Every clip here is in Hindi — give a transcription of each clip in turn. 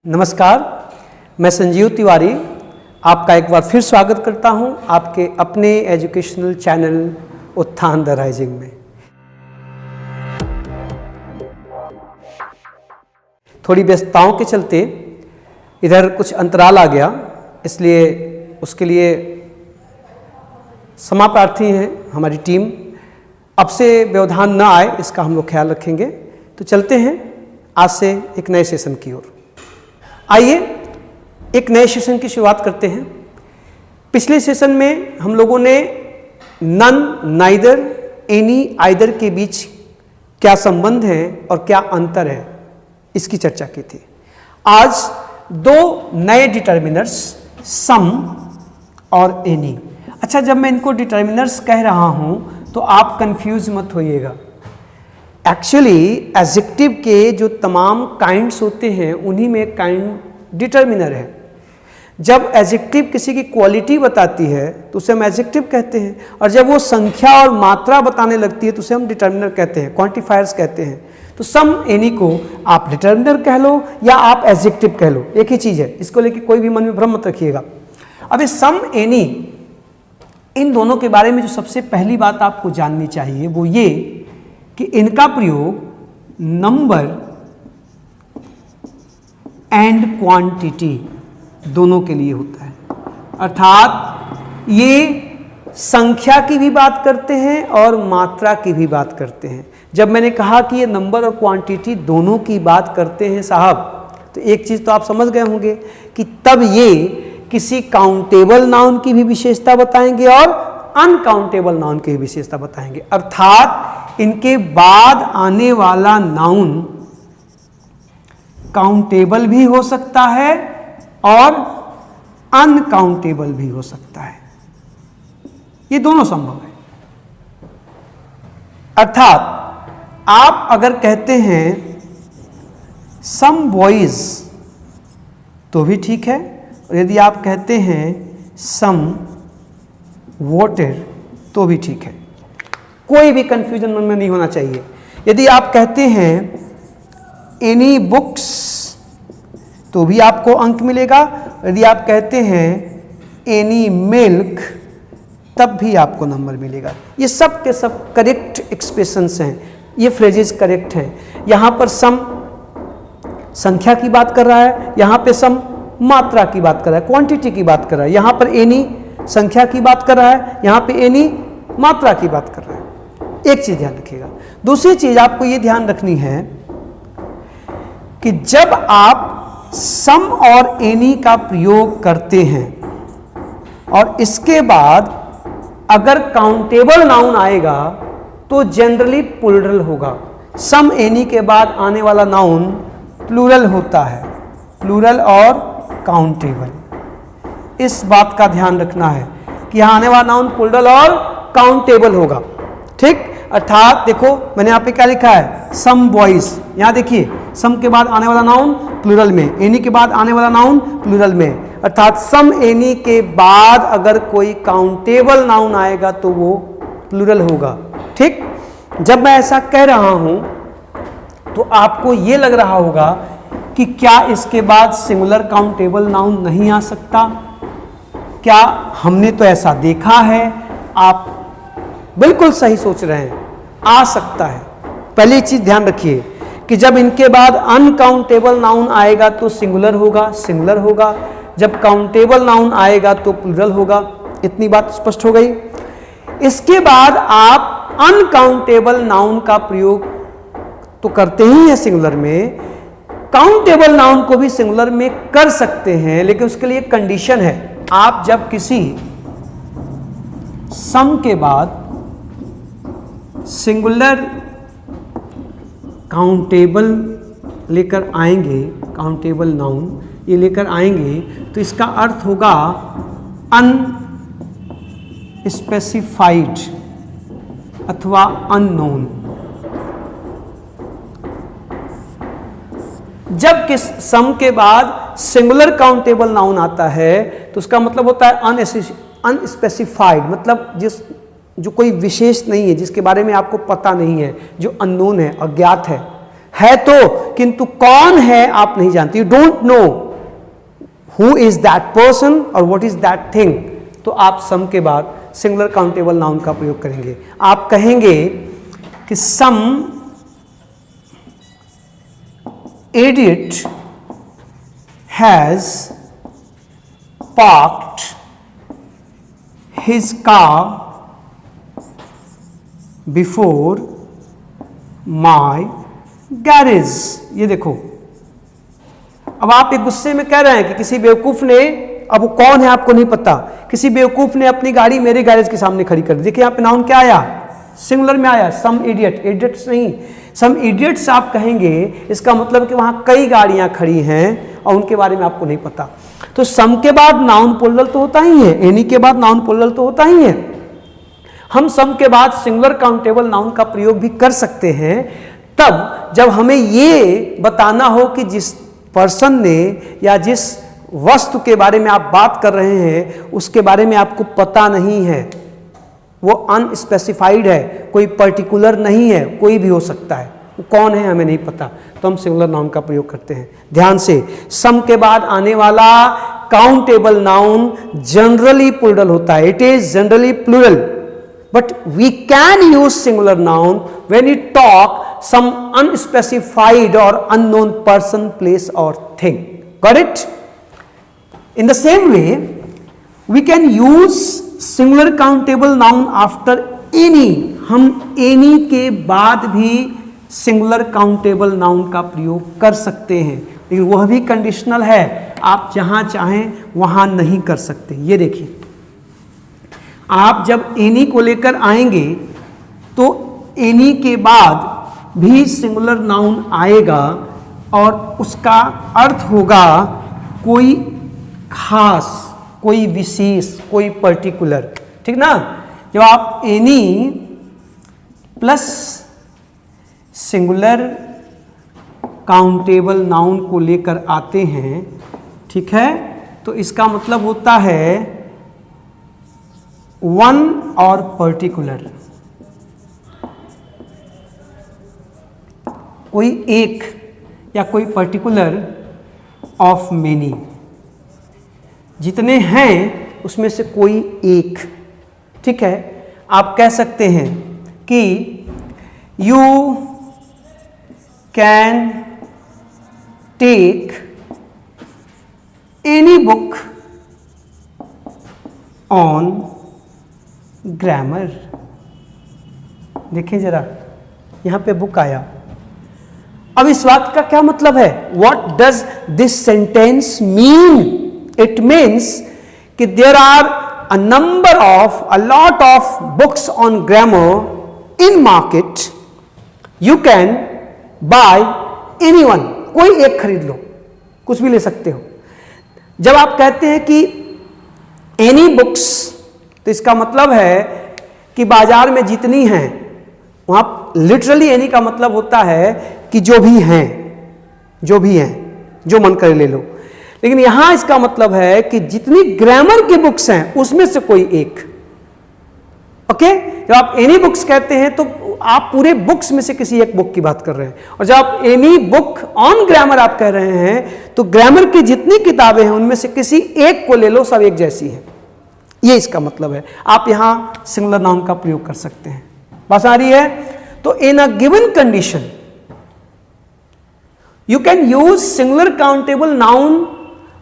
नमस्कार, मैं संजीव तिवारी आपका एक बार फिर स्वागत करता हूं आपके अपने एजुकेशनल चैनल उत्थान द राइजिंग में। थोड़ी व्यस्तताओं के चलते इधर कुछ अंतराल आ गया, इसलिए उसके लिए क्षमा प्रार्थी हैं हमारी टीम। अब से व्यवधान न आए इसका हम लोग ख्याल रखेंगे। तो चलते हैं आज से एक नए सेशन की ओर। आइए एक नए सेशन की शुरुआत करते हैं। पिछले सेशन में हम लोगों ने नन, नाइदर, एनी, आइदर के बीच क्या संबंध है और क्या अंतर है इसकी चर्चा की थी। आज दो नए डिटर्मिनर्स सम और एनी। अच्छा, जब मैं इनको डिटर्मिनर्स कह रहा हूं तो आप कंफ्यूज मत होइएगा। एक्चुअली एडजेक्टिव के जो तमाम काइंड्स होते हैं उन्हीं में एक काइंड डिटर्मिनर है। जब एडजेक्टिव किसी की क्वालिटी बताती है तो उसे हम एडजेक्टिव कहते हैं, और जब वो संख्या और मात्रा बताने लगती है तो उसे हम डिटर्मिनर कहते हैं, क्वांटिफायर्स कहते हैं। तो सम एनी को आप डिटर्मिनर कह लो या आप एडजेक्टिव कह लो, एक ही चीज़ है। इसको लेके कोई भी मन में भ्रम मत रखिएगा। अब ये सम एनी, इन दोनों के बारे में जो सबसे पहली बात आपको जाननी चाहिए वो ये कि इनका प्रयोग नंबर एंड क्वांटिटी दोनों के लिए होता है। अर्थात ये संख्या की भी बात करते हैं और मात्रा की भी बात करते हैं। जब मैंने कहा कि ये नंबर और क्वांटिटी दोनों की बात करते हैं साहब, तो एक चीज़ तो आप समझ गए होंगे कि तब ये किसी काउंटेबल नाउन की भी विशेषता बताएंगे और अनकाउंटेबल नाउन की भी विशेषता बताएंगे। अर्थात इनके बाद आने वाला नाउन काउंटेबल भी हो सकता है और अनकाउंटेबल भी हो सकता है। ये दोनों संभव है। अर्थात आप अगर कहते हैं सम बॉयज तो भी ठीक है, और यदि आप कहते हैं सम वाटर तो भी ठीक है। कोई भी कंफ्यूजन मन में नहीं होना चाहिए। यदि आप कहते हैं एनी बुक्स तो भी आपको अंक मिलेगा। यदि आप कहते हैं एनी मिल्क तब भी आपको नंबर मिलेगा। ये सब के सब करेक्ट एक्सप्रेशंस हैं, ये फ्रेजेस करेक्ट हैं। यहाँ पर सम संख्या की बात कर रहा है, यहाँ पे सम मात्रा की बात कर रहा है, क्वांटिटी की बात कर रहा है। यहाँ पर एनी संख्या की बात कर रहा है, यहाँ पे एनी मात्रा की बात कर रहा है। एक चीज ध्यान रखिएगा। दूसरी चीज आपको ये ध्यान रखनी है कि जब आप सम और एनी का प्रयोग करते हैं और इसके बाद अगर काउंटेबल नाउन आएगा तो जनरली प्लूरल होगा। सम एनी के बाद आने वाला नाउन प्लूरल होता है, प्लूरल और काउंटेबल। इस बात का ध्यान रखना है कि यहां आने वाला नाउन प्लूरल और काउंटेबल होगा। ठीक, अर्थात देखो मैंने यहाँ पे क्या लिखा है, सम बॉयज। यहाँ देखिए सम के बाद आने वाला नाउन प्लूरल में, एनी के बाद आने वाला नाउन प्लूरल में। अर्थात सम एनी के बाद अगर कोई काउंटेबल नाउन आएगा तो वो प्लूरल होगा। ठीक, जब मैं ऐसा कह रहा हूं तो आपको ये लग रहा होगा कि क्या इसके बाद सिंगुलर काउंटेबल नाउन नहीं आ सकता? क्या हमने तो ऐसा देखा है? आप बिल्कुल सही सोच रहे हैं, आ सकता है। पहली चीज ध्यान रखिए कि जब इनके बाद अनकाउंटेबल नाउन आएगा तो सिंगुलर होगा, सिंगुलर होगा। जब काउंटेबल नाउन आएगा तो प्लूरल होगा। इतनी बात स्पष्ट हो गई। इसके बाद आप अनकाउंटेबल नाउन का प्रयोग तो करते ही हैं सिंगुलर में, काउंटेबल नाउन को भी सिंगुलर में कर सकते हैं, लेकिन उसके लिए कंडीशन है। आप जब किसी सम के बाद सिंगुलर काउंटेबल लेकर आएंगे, काउंटेबल नाउन ये लेकर आएंगे, तो इसका अर्थ होगा अनस्पेसिफाइड अथवा अननोन। जब किस सम के बाद सिंगुलर काउंटेबल नाउन आता है तो उसका मतलब होता है अनस्पेसिफाइड, मतलब जो कोई विशेष नहीं है, जिसके बारे में आपको पता नहीं है, जो अननोन है, अज्ञात है। है तो, किंतु कौन है आप नहीं जानते, you don't know who is that person और व्हाट इज दैट थिंग, तो आप सम के बाद सिंगुलर काउंटेबल नाउन का प्रयोग करेंगे। आप कहेंगे कि सम idiot has parked his car before my garage। ये देखो, अब आप एक गुस्से में कह रहे हैं कि किसी बेवकूफ ने, अब वो कौन है आपको नहीं पता, किसी बेवकूफ ने अपनी गाड़ी मेरे गैरेज के सामने खड़ी कर दी। देखिए यहाँ पे नाउन क्या आया, सिंगुलर में आया, सम इडियट, इडियट्स नहीं, सम इडियट्स आप कहेंगे, इसका मतलब कि वहां कई गाड़ियां खड़ी हैं और उनके बारे में आपको नहीं पता। तो सम के बाद नाउन प्लूरल तो होता ही है, एनी के बाद नाउन प्लूरल तो होता ही है। हम सम के बाद सिंगुलर काउंटेबल नाउन का प्रयोग भी कर सकते हैं तब जब हमें ये बताना हो कि जिस पर्सन ने या जिस वस्तु के बारे में आप बात कर रहे हैं उसके बारे में आपको पता नहीं है, वो अनस्पेसिफाइड है, कोई पर्टिकुलर नहीं है, कोई भी हो सकता है, वो कौन है हमें नहीं पता, तो हम सिंगुलर नाउन का प्रयोग करते हैं। ध्यान से, सम के बाद आने वाला काउंटेबल नाउन जनरली प्लूरल होता है, it is generally plural, but we can use singular noun when we talk some unspecified or unknown person, place or thing. Got it? In the same way we can use singular countable noun after any, हम एनी के बाद भी सिंगुलर काउंटेबल नाउन का प्रयोग कर सकते हैं, लेकिन वह भी कंडीशनल है, आप जहां चाहें वहां नहीं कर सकते। ये देखिए, आप जब एनी को लेकर आएंगे तो एनी के बाद भी सिंगुलर नाउन आएगा और उसका अर्थ होगा कोई खास, कोई विशेष, कोई पर्टिकुलर, ठीक ना। जब आप any plus singular countable noun को लेकर आते हैं, ठीक है, तो इसका मतलब होता है वन और पर्टिकुलर, कोई एक या कोई पर्टिकुलर ऑफ मेनी, जितने हैं उसमें से कोई एक, ठीक है। आप कह सकते हैं कि you can take any book on grammar. देखें जरा, यहां पे बुक आया, अब इस वाक्य का क्या मतलब है? What does this sentence mean? It means कि there are a number of, a lot of books on grammar in market, you can buy any one, कोई एक खरीद लो, कुछ भी ले सकते हो। जब आप कहते हैं कि एनी बुक्स, तो इसका मतलब है कि बाजार में जितनी हैं, वहां लिटरली एनी का मतलब होता है कि जो भी हैं, जो भी हैं, जो मन करे ले लो, लेकिन यहां इसका मतलब है कि जितनी ग्रामर की बुक्स हैं उसमें से कोई एक। ओके, जब आप एनी बुक्स कहते हैं तो आप पूरे बुक्स में से किसी एक बुक की बात कर रहे हैं, और जब आप एनी बुक ऑन ग्रामर आप कह रहे हैं तो ग्रामर की जितनी किताबें हैं उनमें से किसी एक को ले लो, सब एक जैसी हैं, ये इसका मतलब है। आप यहां सिंगुलर नाउन का प्रयोग कर सकते हैं। बात आ रही है? तो in a given condition you can use singular countable noun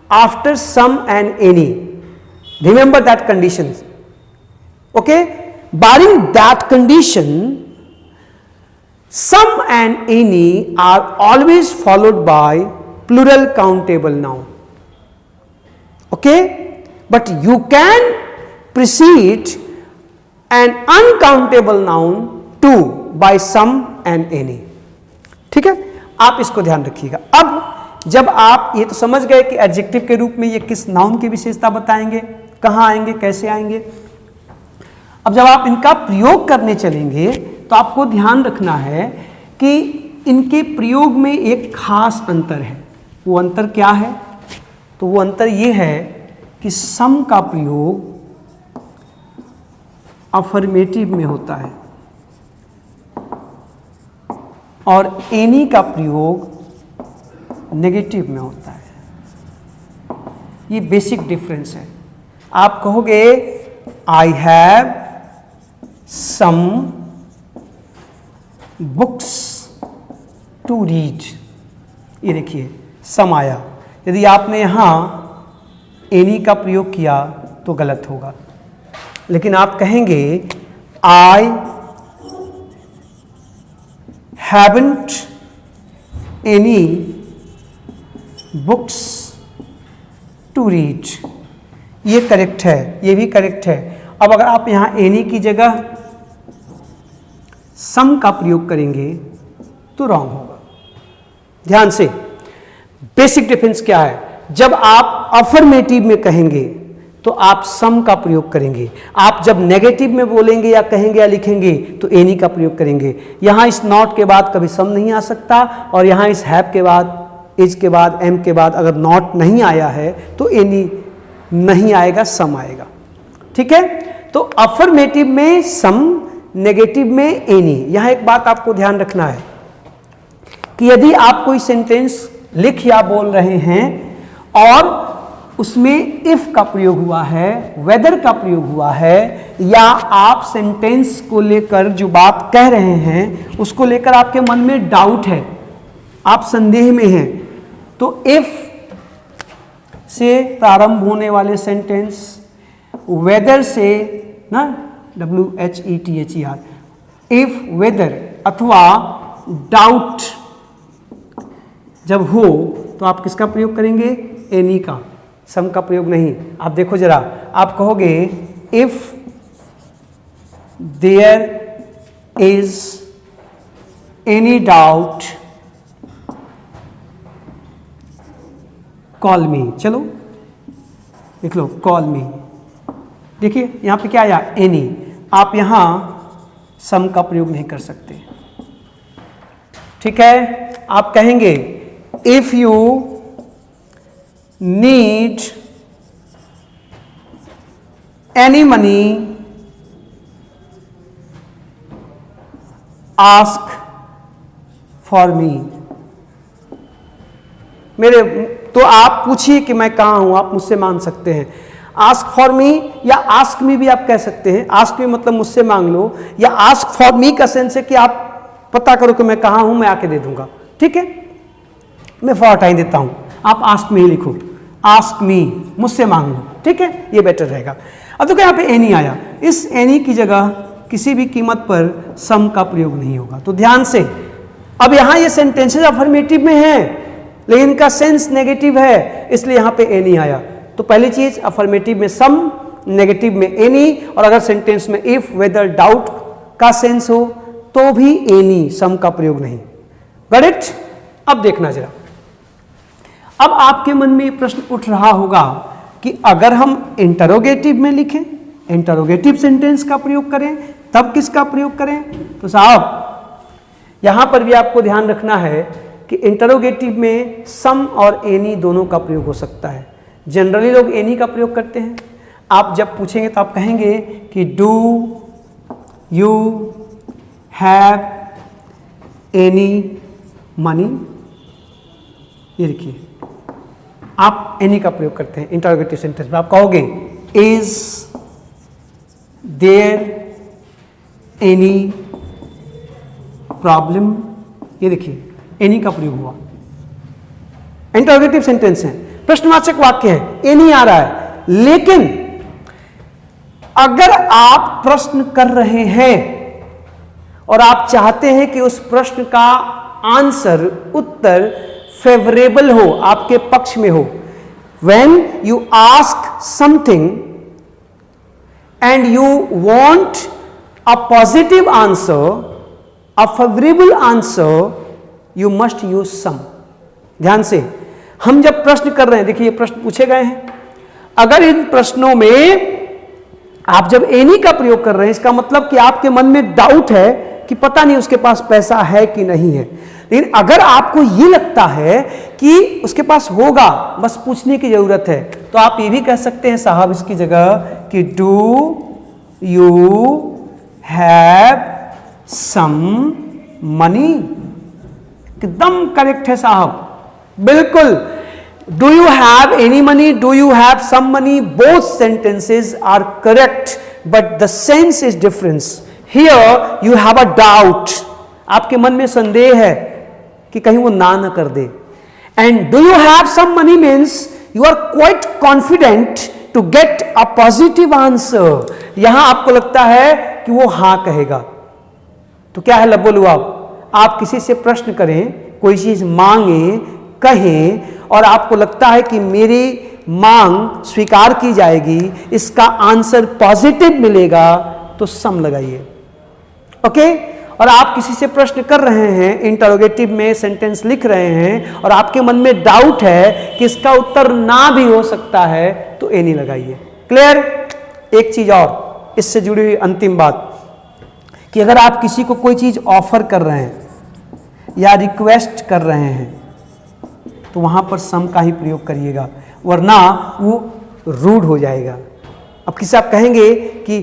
after some and any. Remember that conditions. Okay, barring that condition, some and any are always followed by plural countable noun. Okay, but you can precede an uncountable noun too by some and any. ठीक है, आप इसको ध्यान रखिएगा। अब जब आप ये तो समझ गए कि एडजेक्टिव के रूप में ये किस नाउन की विशेषता बताएंगे, कहाँ आएंगे, कैसे आएंगे, अब जब आप इनका प्रयोग करने चलेंगे तो आपको ध्यान रखना है कि इनके प्रयोग में एक खास अंतर है। वो अंतर क्या है? तो वो अंतर ये है कि सम का प्रयोग अफर्मेटिव में होता है और एनी का प्रयोग नेगेटिव में होता है। ये बेसिक डिफरेंस है। आप कहोगे I have some books to read, ये देखिए सम आया। यदि आपने यहां एनी का प्रयोग किया तो गलत होगा, लेकिन आप कहेंगे I haven't any books to read, ये करेक्ट है, ये भी करेक्ट है। अब अगर आप यहां एनी की जगह सम का प्रयोग करेंगे तो रॉन्ग होगा। ध्यान से, बेसिक डिफरेंस क्या है? जब आप अफर्मेटिव में कहेंगे तो आप सम का प्रयोग करेंगे, आप जब नेगेटिव में बोलेंगे या कहेंगे या लिखेंगे तो एनी का प्रयोग करेंगे। यहां इस नॉट के बाद कभी सम नहीं आ सकता, और यहां इस हैव के बाद, इज के बाद, एम के बाद अगर नॉट नहीं आया है तो एनी नहीं आएगा, सम आएगा। ठीक है, तो अफर्मेटिव में सम, नेगेटिव में एनी। यहां एक बात आपको ध्यान रखना है कि यदि आप कोई सेंटेंस लिख या बोल रहे हैं और उसमें इफ का प्रयोग हुआ है, वेदर का प्रयोग हुआ है, या आप सेंटेंस को लेकर जो बात कह रहे हैं उसको लेकर आपके मन में डाउट है, आप संदेह में हैं, तो इफ से प्रारंभ होने वाले सेंटेंस, वेदर से ना, WHETHER, इफ वेदर अथवा डाउट जब हो तो आप किसका प्रयोग करेंगे? एनी का, सम का प्रयोग नहीं। आप देखो जरा, आप कहोगे if there is any doubt call me. चलो लिख लो कॉल मी। देखिए यहां पे क्या आया? एनी। आप यहां सम का प्रयोग नहीं कर सकते। ठीक है, आप कहेंगे if you need any money ask for me. मेरे तो आप पूछिए कि मैं कहां हूं, आप मुझसे मांग सकते हैं। आस्क फॉर मी या आस्क मी भी आप कह सकते हैं। आस्क मी मतलब मुझसे मांग लो, या आस्क फॉर मी का सेंस है कि आप पता करो कि मैं कहां हूं, मैं आके दे दूंगा। ठीक है, मैं फॉर हटा ही देता हूं, आप आस्क मी लिखो, आस्क मी, मुझसे मांग लो। ठीक है, ये बेटर रहेगा। अब देखो यहां पे एनी आया, इस एनी की जगह किसी भी कीमत पर सम का प्रयोग नहीं होगा। तो ध्यान से, अब यहां ये सेंटेंसेस अफर्मेटिव में है लेकिन इनका सेंस नेगेटिव है, इसलिए यहां पे एनी आया। तो पहली चीज, अफर्मेटिव में सम, नेगेटिव में एनी, और अगर सेंटेंस में इफ, वेदर, डाउट का सेंस हो तो भी एनी, सम का प्रयोग नहीं। Got it? अब देखना जरा, अब आपके मन में प्रश्न उठ रहा होगा कि अगर हम इंटरोगेटिव में लिखें, इंटरोगेटिव सेंटेंस का प्रयोग करें, तब किसका प्रयोग करें? तो साहब यहां पर भी आपको ध्यान रखना है कि इंटरोगेटिव में सम और एनी दोनों का प्रयोग हो सकता है। जनरली लोग एनी का प्रयोग करते हैं। आप जब पूछेंगे तो आप कहेंगे कि do you have any money. ये देखिए, आप एनी का प्रयोग करते हैं इंटरोगेटिव सेंटेंस में। आप कहोगे इज देयर एनी प्रॉब्लम। ये देखिए, एनी का प्रयोग हुआ, इंटरोगेटिव सेंटेंस है, प्रश्नवाचक वाक्य है, एनी आ रहा है। लेकिन अगर आप प्रश्न कर रहे हैं और आप चाहते हैं कि उस प्रश्न का आंसर, उत्तर फेवरेबल हो, आपके पक्ष में हो, when you ask something and you want a positive answer, a favorable answer, you must use some। ध्यान से, हम जब प्रश्न कर रहे हैं, देखिए ये प्रश्न पूछे गए हैं, अगर इन प्रश्नों में आप जब एनी का प्रयोग कर रहे हैं, इसका मतलब कि आपके मन में डाउट है कि पता नहीं उसके पास पैसा है कि नहीं है। लेकिन अगर आपको ये लगता है कि उसके पास होगा, बस पूछने की जरूरत है, तो आप ये भी कह सकते हैं साहब इसकी जगह कि do you have some money. एकदम करेक्ट है साहब, बिल्कुल। Do you have any money, do you have some money, both sentences are correct but the sense is difference. Here you have a doubt, आपके मन में संदेह है कि कहीं वो ना कर दे। And do you have some money means you are quite confident to get a positive answer. यहां आपको लगता है कि वो हां कहेगा। तो क्या है बोलू, आप किसी से प्रश्न करें, कोई चीज मांगे, कहें, और आपको लगता है कि मेरी मांग स्वीकार की जाएगी, इसका आंसर पॉजिटिव मिलेगा, तो सम लगाइए। ओके? और आप किसी से प्रश्न कर रहे हैं, इंटरोगेटिव में सेंटेंस लिख रहे हैं, और आपके मन में डाउट है कि इसका उत्तर ना भी हो सकता है, तो एनी लगाइए। क्लियर? एक चीज और इससे जुड़ी हुई अंतिम बात, कि अगर आप किसी को कोई चीज ऑफर कर रहे हैं या रिक्वेस्ट कर रहे हैं, तो वहां पर सम का ही प्रयोग करिएगा, वरना वो रूड हो जाएगा। अब किसी आप कहेंगे कि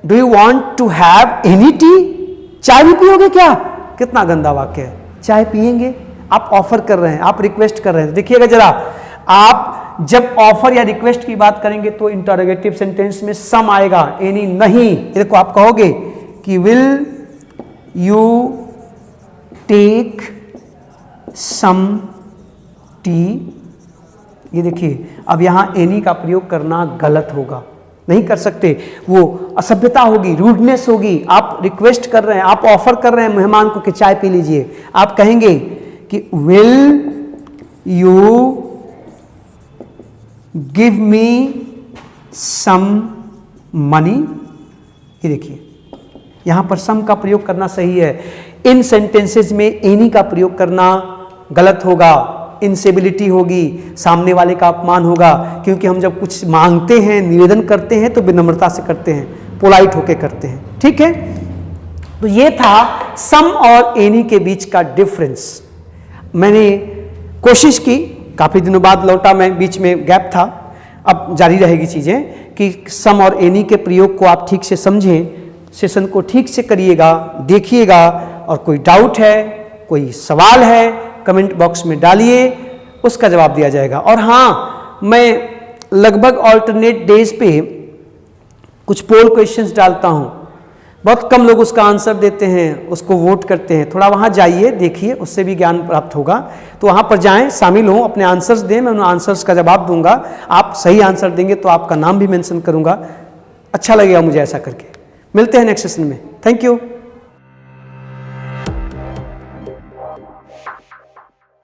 do you want to have any tea, चाय भी पियोगे क्या? कितना गंदा वाक्य है। चाय पिएंगे, आप ऑफर कर रहे हैं, आप रिक्वेस्ट कर रहे हैं। देखिएगा जरा, आप जब ऑफर या रिक्वेस्ट की बात करेंगे तो इंटरोगेटिव सेंटेंस में सम आएगा, एनी नहीं। देखो आप कहोगे कि will you take some tea, ये देखिए अब यहां एनी का प्रयोग करना गलत होगा, नहीं कर सकते, वो असभ्यता होगी, रूडनेस होगी। आप रिक्वेस्ट कर रहे हैं, आप ऑफर कर रहे हैं मेहमान को कि चाय पी लीजिए, आप कहेंगे कि will you give me some money. ये देखिए यहां पर सम का प्रयोग करना सही है। इन सेंटेंसेस में एनी का प्रयोग करना गलत होगा, इनसिबिलिटी होगी, सामने वाले का अपमान होगा, क्योंकि हम जब कुछ मांगते हैं, निवेदन करते हैं, तो विनम्रता से करते हैं, पोलाइट होके करते हैं। ठीक है? तो ये था सम और एनी के बीच का डिफरेंस। मैंने कोशिश की, काफी दिनों बाद लौटा मैं, बीच में गैप था, अब जारी रहेगी चीजें, कि सम और एनी के प्रयोग को आप ठीक से समझें, सेशन को ठीक से करिएगा, देखिएगा, और कोई डाउट है, कोई सवाल है, कमेंट बॉक्स में डालिए, उसका जवाब दिया जाएगा। और हाँ, मैं लगभग ऑल्टरनेट डेज पे कुछ पोल क्वेश्चंस डालता हूँ, बहुत कम लोग उसका आंसर देते हैं, उसको वोट करते हैं। थोड़ा वहाँ जाइए, देखिए, उससे भी ज्ञान प्राप्त होगा। तो वहाँ पर जाएं, शामिल हों, अपने आंसर्स दें, मैं उन आंसर्स का जवाब दूंगा। आप सही आंसर देंगे तो आपका नाम भी मेंशन करूंगा। अच्छा लगेगा मुझे ऐसा करके। मिलते हैं नेक्स्ट सेशन में। Thank you.